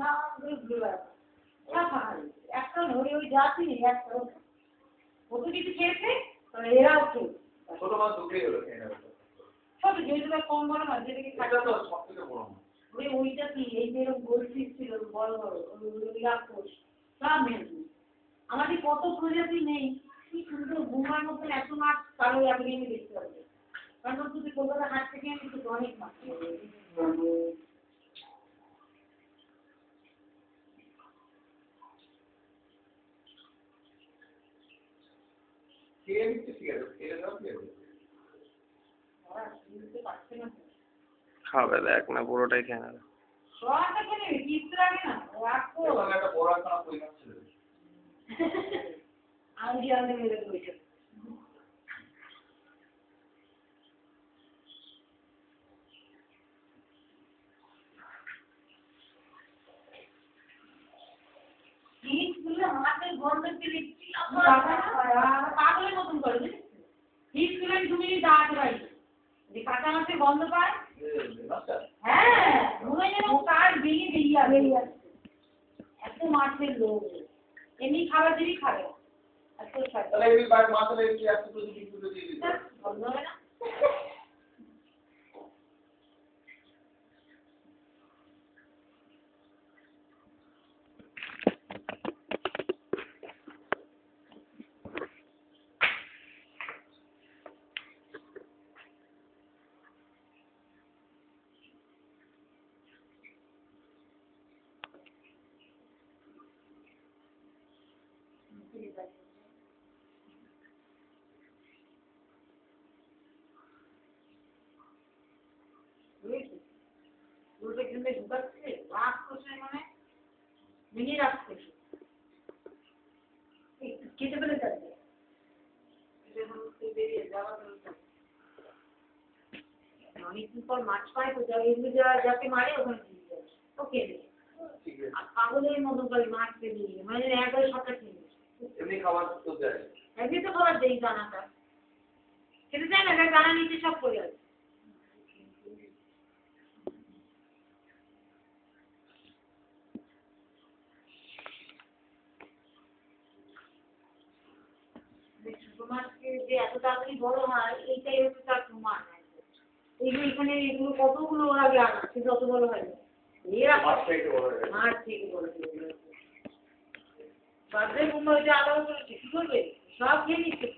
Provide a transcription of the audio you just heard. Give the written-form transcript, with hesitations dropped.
না ওরা খায় একটা ওই জাতি একটা কত কিছু খেয়েছে এরাও খেয়ে ছোট মাছ ঢুকেই হলো খেয়ে নেবে ছোট যেগুলো কম বড় মাছ যেটাকে এটা তো সবথেকে বড় মাছ ওইটা কি এই যে গোলফিশ ছিল বড় বড় রাক্ষস সব মেয়ে আমাদের কত প্রজাতি নেই কি সুন্দর গুমার মতন এত মাছ কারো আপনি দেখতে পাবেন কারণ যদি কলকাতা হাট থেকে আমি কিন্তু অনেক মাছ খেয়ে নিচ্ছে ঠিক আছে খেয়ে দাও কি আছে খাবে দেখ না পুরোটাই খেয়ে নেবে সবটা খেয়ে নেবে কিচ্ছু লাগে না রাখো ওখানে একটা বড় একটা কই মাছ ছিল আন্টি আন্টি মেরে কইছে মাছের গন্ধ পেলে পাগলের মতন করে হিট তুলে 2 মিনিট দাঁড়াতে পারি যে কাঁচা মাছের গন্ধ পায় হ্যাঁ মনে যেন কার ভেঙে বেরিয়ে আসছে এত মাছের লোক এমনি খাবার দিবি খাবে এত তাহলে এই মাছের কি আছে তো যদি একটু দিয়ে দিতে গন্ধ হবে না উল্টে কিন্তু ঢুকাচ্ছে রাগ করছে মানে মিনি রাগ করছে খেতে পেলে যাচ্ছে বেরিয়ে যাওয়া অনেকদিন পর মাছ পায় তো এগুলো যাকে মারে ওখানে দিয়ে যাবে ওকে আর পাগলের মতন করে মাছ পেয়ে মানে একবারে সবটা খেয়ে এমনি খাবার তো দেয় এমনি তো খাবার দেই দানাটা খেতে চায় না দানা নিচে সব পড়ে যাবে ছোট মাছকে যে এত তাড়াতাড়ি বড় হয় এইটাই হচ্ছে তার প্রমাণ এইগুলো এখানে এগুলো কতগুলো আগে আনাচ্ছে যত বড় হয় এরা মাছ থেকে বড় বাজারে কুমড়ো যে আলাদা করেছে কি করবে সব খেয়ে নিচ্ছে